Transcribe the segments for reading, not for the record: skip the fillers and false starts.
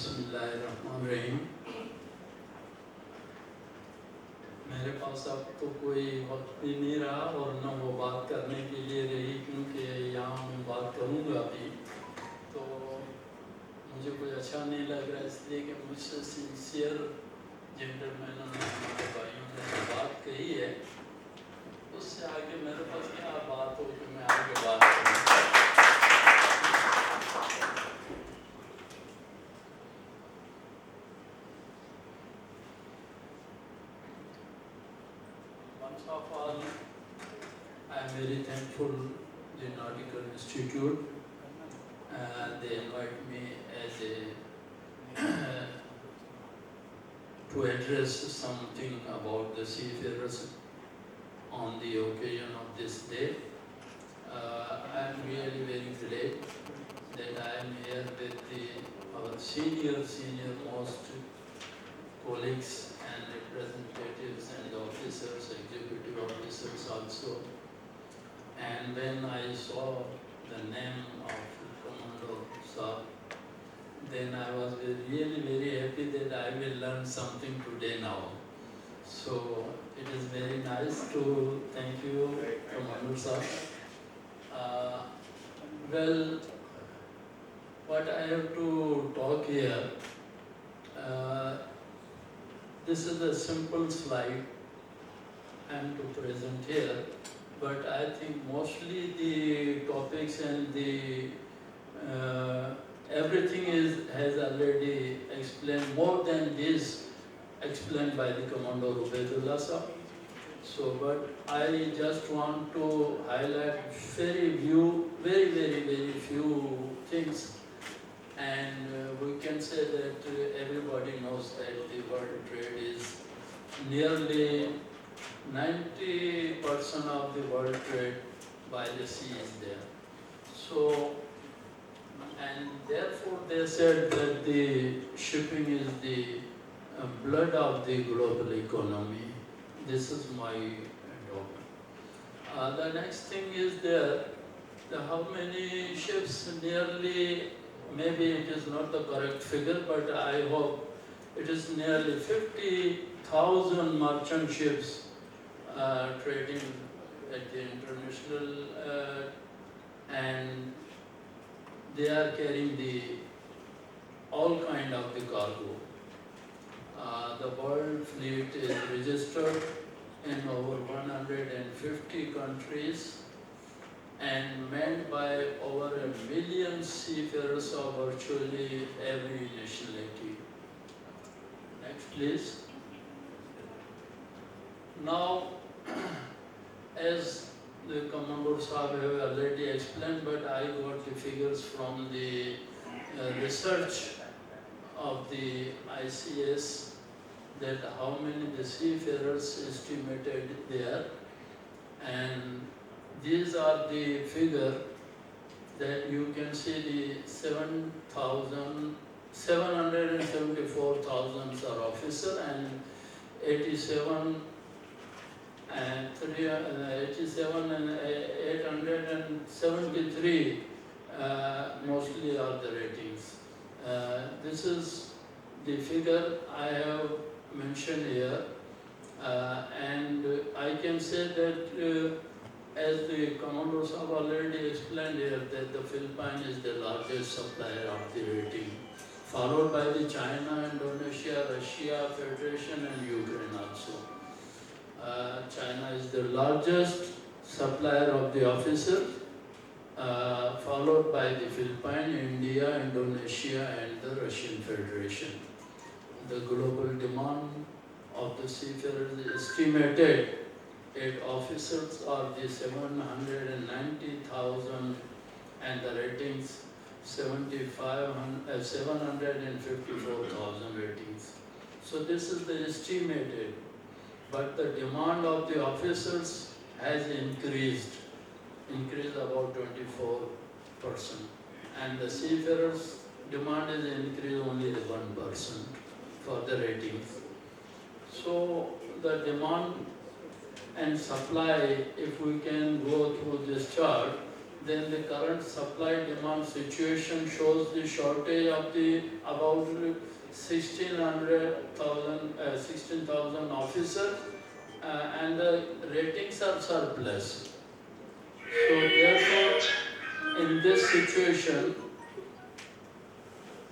बिस्मिल्लाहिर्रहमानिर्रहीम। मेरे पास अब तो कोई वक्त भी नहीं रहा और न वो बात करने के लिए रही, क्योंकि यहाँ मैं बात करूँगा अभी तो मुझे कोई अच्छा नहीं लग रहा, इसलिए कि मुझसे सिंसियर जेंटलमैन हमारे भाइयों ने जो बात कही है उससे आगे मेरे पास क्या बात हो कि मैं आगे बात करूँ। Once of all, I am very thankful the Nautical Institute. They invite me as a to address something about the seafarers on the occasion of this day. I am really very glad that I am here with our senior most colleagues and representatives and officers, executive officers also. And when I saw the name of Commander Saab, then I was really very happy that I will learn something today now. So it is very nice to thank you, Commander Saab. Well, what I have to talk here, this is a simple slide I am to present here, but I think mostly the topics and the everything has already explained, more than this explained by the Commander Ubaidullah Sahab. So, but I just want to highlight very few things, and we can say that everybody knows that the world trade is nearly 90% of the world trade by the sea is there. So, and therefore they said that the shipping is the blood of the global economy. This is my dogma. The next thing is there, how many ships, nearly, maybe it is not the correct figure, but I hope it is nearly 50,000 merchant ships trading at the international and they are carrying all kind of the cargo. The world fleet is registered in over 150 countries and manned by over 1 million seafarers of virtually every nationality. Next, please. Now, as the Commander Sahab have already explained, but I got the figures from the research of the ICS, that how many the seafarers estimated there, and these are the figure that you can see the 774,000 are officer and 87 and 873 mostly are the ratings. This is the figure I have mentioned here, and I can say that as the Commander Sahab already explained here, that the Philippines is the largest supplier of the rating, followed by the China, Indonesia, Russia, Federation and Ukraine also. China is the largest supplier of the officers, followed by the Philippines, India, Indonesia and the Russian Federation. The global demand of the seafarers is estimated at officers are the 790,000 and the ratings 754,000 ratings. So this is the estimated, but the demand of the officers has increased about 24%, and the seafarers demand is increased only 1% for the ratings. So the demand and supply, if we can go through this chart, then the current supply-demand situation shows the shortage of the about 16,000 officers, and the ratings are surplus. So therefore, in this situation,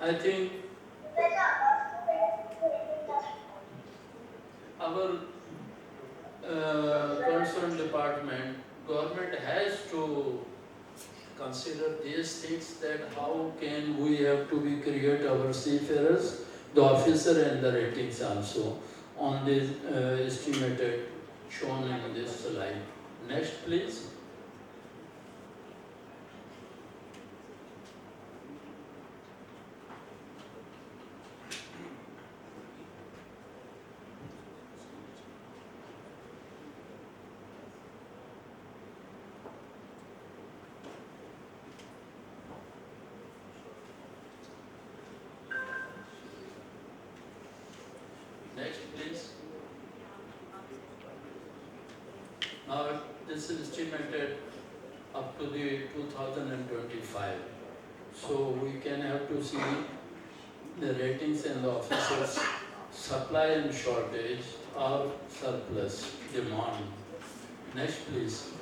I think our concerned department, government has to consider these things, that how can we have to be create our seafarers, the officer and the ratings also on this estimated shown in this slide. Next please. Next, please. Now, this is estimated up to the 2025. So we can have to see the ratings and the officers, supply and shortage or surplus demand. Next, please.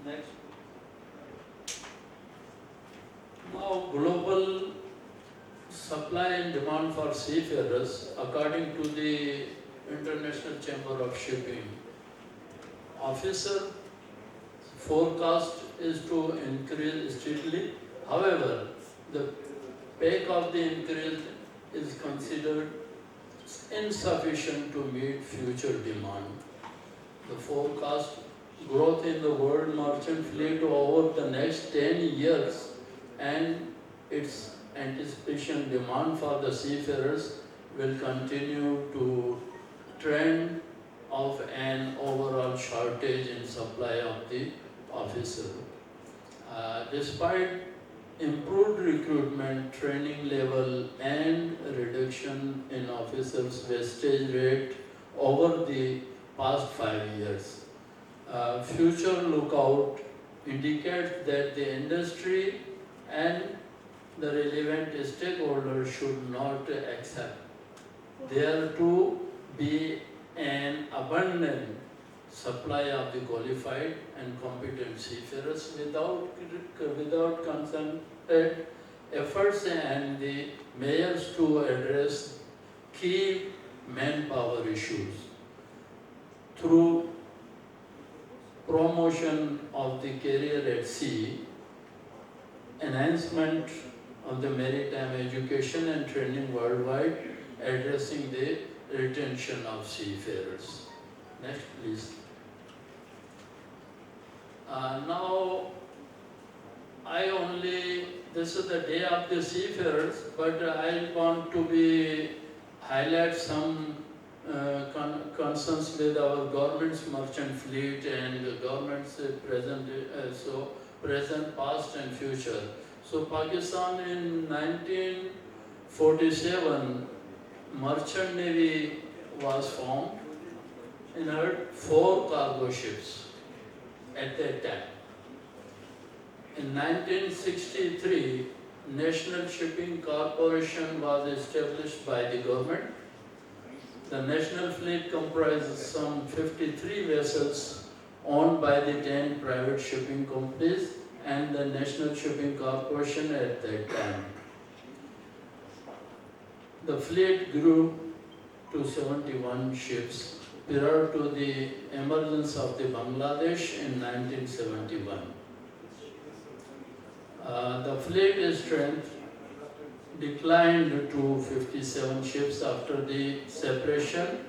Next. Now, global supply and demand for seafarers, according to the International Chamber of Shipping, officer forecast is to increase steadily. However, the peak of the increase is considered insufficient to meet future demand. The forecast growth in the world merchant fleet over the next 10 years and its anticipation demand for the seafarers will continue to trend of an overall shortage in supply of the officer. Despite improved recruitment, training level and reduction in officers' wastage rate over the past 5 years, future lookout indicates that the industry and the relevant stakeholders should not accept there to be an abundant supply of the qualified and competent seafarers without concerted efforts and the measures to address key manpower issues through promotion of the career at sea, enhancement of the maritime education and training worldwide, addressing the retention of seafarers. Next, please. Now, this is the day of the seafarers, but I want to highlight some concerns with our government's merchant fleet and the government's present, past and future. So Pakistan in 1947, merchant navy was formed and had 4 cargo ships at that time. In 1963, National Shipping Corporation was established by the government. The national fleet comprises some 53 vessels owned by the 10 private shipping companies and the National Shipping Corporation at that time. The fleet grew to 71 ships prior to the emergence of the Bangladesh in 1971. The fleet strength declined to 57 ships after the separation,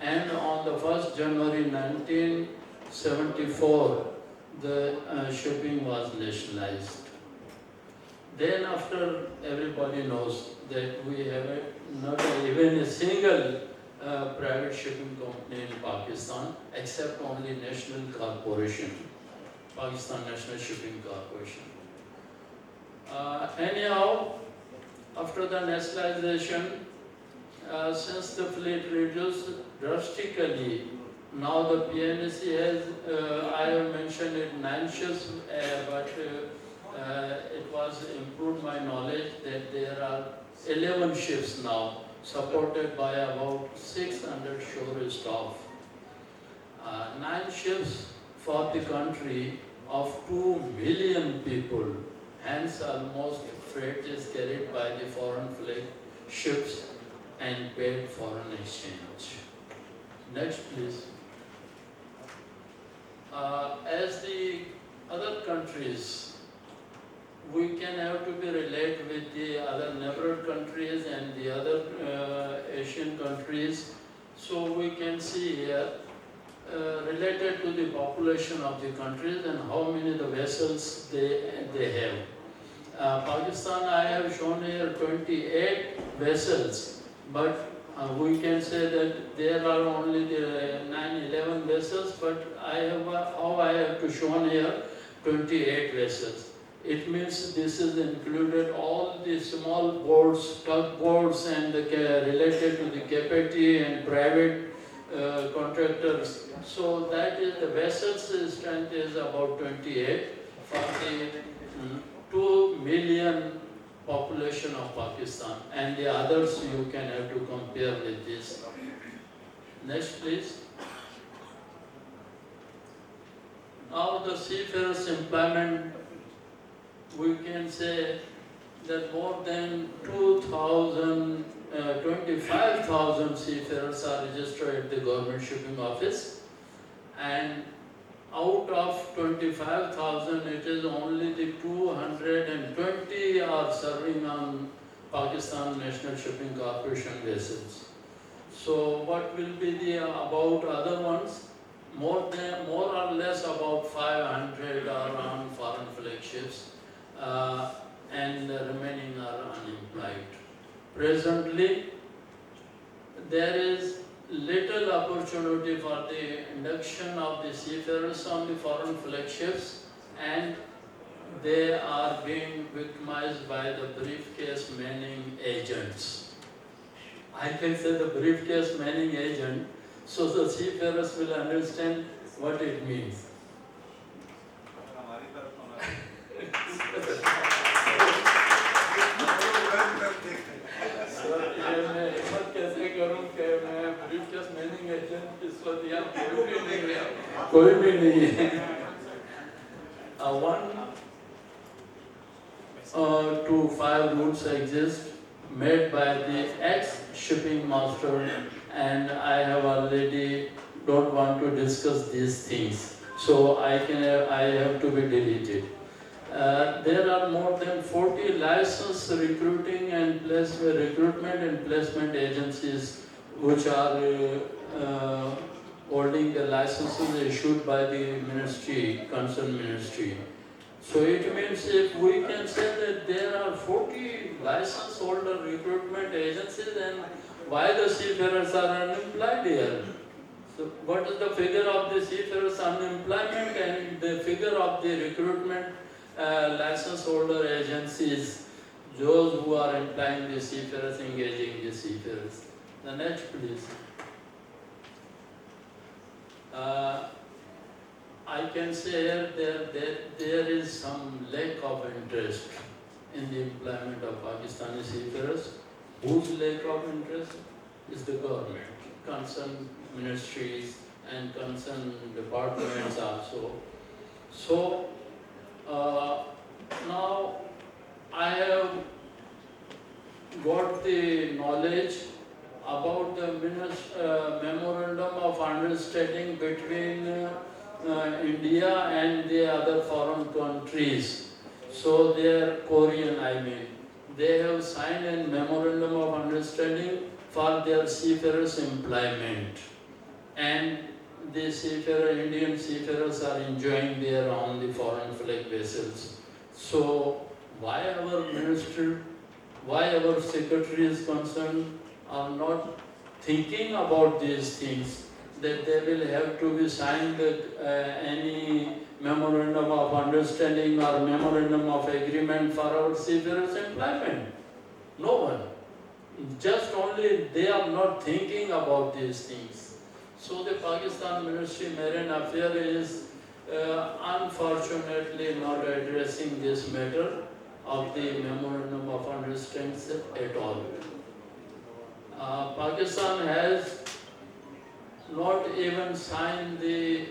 and on the 1st January 1974, the shipping was nationalized. Then after, everybody knows that we have not even a single private shipping company in Pakistan except only National Corporation, Pakistan National Shipping Corporation. Anyhow, after the nationalization, since the fleet reduced drastically, now the PNC has, I have mentioned it 9 ships, but it was improved my knowledge that there are 11 ships now, supported by about 600 shore staff. 9 ships for the country of 2 million people, hence almost freight is carried by the foreign flag ships and paid foreign exchange. Next please. As the other countries, we can have to be related with the other neighboring countries and the other Asian countries. So we can see here related to the population of the countries and how many the vessels they have. Pakistan, I have shown here 28 vessels, but we can say that there are only the 9-11 vessels, but how I have to shown here 28 vessels. It means this is included all the small boats, tugboats, and related to the capacity and private contractors. So that is the vessels strength is about 28 for the 2 million population of Pakistan, and the others you can have to compare with this. Next please. Now the seafarers employment, we can say that more than 25,000 seafarers are registered at the government shipping office, and out of 25,000, it is only the 220 are serving on Pakistan National Shipping Corporation vessels. So what will be the about other ones? More or less about 500 are on foreign flag ships, and the remaining are unemployed. Presently, there is little opportunity for the induction of the seafarers on the foreign flag ships, and they are being victimized by the briefcase manning agents. I can say the briefcase manning agent, so the seafarers will understand what it means. कोई भी नहीं है. 1 to 5 routes exist made by the ex-shipping master, and I have already don't want to discuss these things, so I have to be deleted. There are more than 40 licensed recruiting and recruitment and placement agencies which are holding the licenses issued by the ministry, concerned ministry. So it means if we can say that there are 40 license holder recruitment agencies, then why the seafarers are unemployed here? So what is the figure of the seafarers unemployment and the figure of the recruitment license holder agencies, those who are employing the seafarers, engaging the seafarers? The next please. I can say here that there is some lack of interest in the employment of Pakistani seafarers. Whose lack of interest? Is the government, concerned ministries and concerned departments also. So now I have got the knowledge about the memorandum of understanding between India and the other foreign countries. So they are Korean, I mean. They have signed a memorandum of understanding for their seafarers' employment. And the Indian seafarers are enjoying their on the foreign flag vessels. So why our minister, why our secretary is concerned, are not thinking about these things, that they will have to be signed any memorandum of understanding or memorandum of agreement for our seafarers' employment? No one. just only they are not thinking about these things. So the Pakistan Ministry of Marine Affairs is unfortunately not addressing this matter of the Memorandum of Understanding at all. Pakistan has not even signed the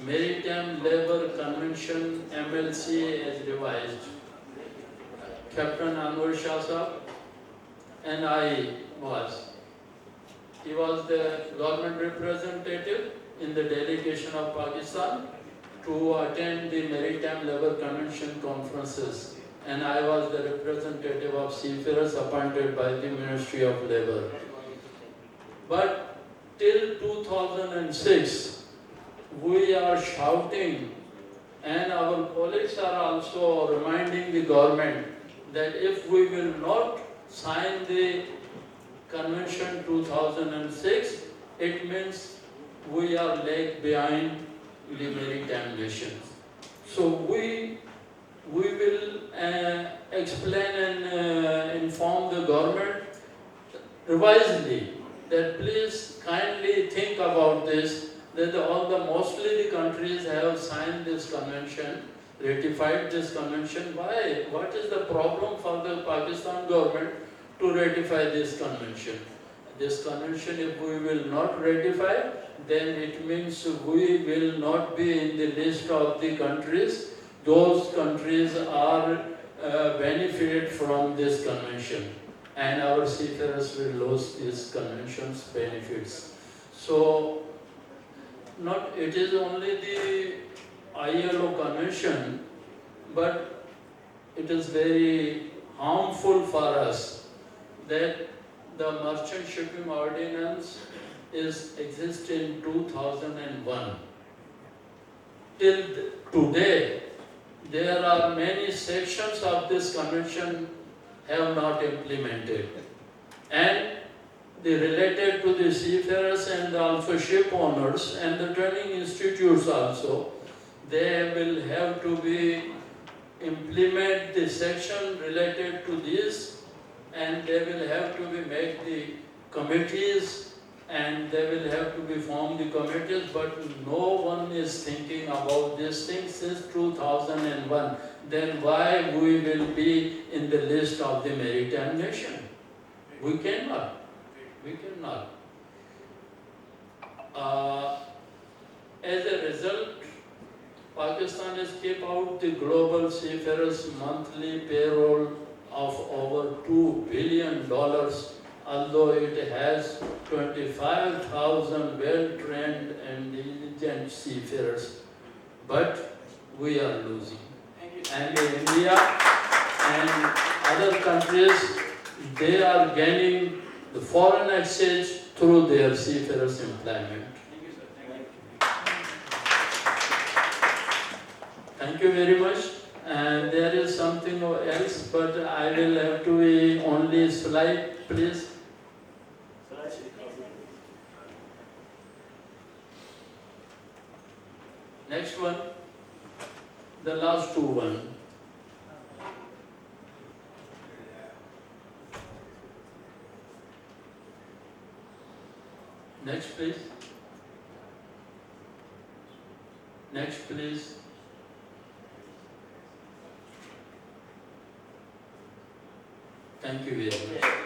Maritime Labour Convention MLC as revised. Captain Anwar Shah Sahab and I was. He was the government representative in the delegation of Pakistan to attend the Maritime Labour Convention conferences, and I was the representative of seafarers appointed by the Ministry of Labour. But till 2006, we are shouting, and our colleagues are also reminding the government that if we will not sign the Convention 2006, it means we are lag behind the maritime nations. So we will explain and inform the government revisedly that please kindly think about this, that mostly the countries have signed this convention, ratified this convention. Why? What is the problem for the Pakistan government to ratify this convention? This convention, if we will not ratify, then it means we will not be in the list of the countries. Those countries are benefited from this convention, and our seafarers will lose this convention's benefits. So, it is only the ILO convention, but it is very harmful for us that the merchant shipping ordinance exists in 2001. Till today, there are many sections of this convention have not implemented, and they related to the seafarers and also ship owners and the training institutes also. They will have to be implement the section related to this, and they will have to be make the committees, and they will have to be form the committees, but no one is thinking about this thing since 2001. Then why we will be in the list of the maritime nation? We cannot. We cannot. As a result, Pakistan has kept out the global seafarers' monthly payroll of over $2 billion, although it has 25,000 well-trained and diligent seafarers. But we are losing. And India and other countries, they are gaining the foreign exchange through their seafarers' employment. Thank you very much. And there is something else, but I will have to be only slide, please. Next one, the last two one. Next, please. Next, please. Thank you very much.